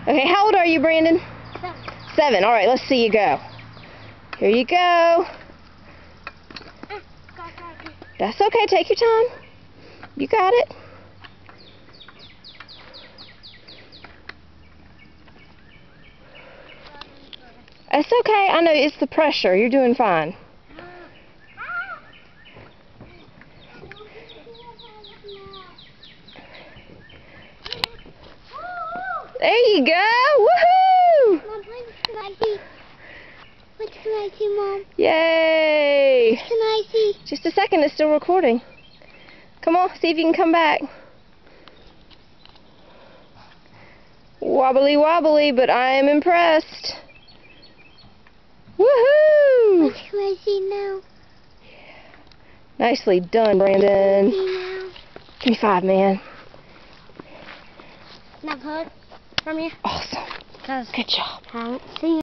Okay, how old are you, Brandon? 7. 7. All right, let's see you go. Here you go. That's okay. Take your time. You got it. It's okay. I know it's the pressure. You're doing fine. There you go. Woohoo! Mom, can I see? What can I see, Mom? Yay! What can I see? Just a second. It's still recording. Come on. See if you can come back. Wobbly wobbly, but I am impressed. Woohoo! What can I see now? Nicely done, Brandon. See now? Give me 5, man. Now, put from you. Awesome. Cause Good job. I haven't seen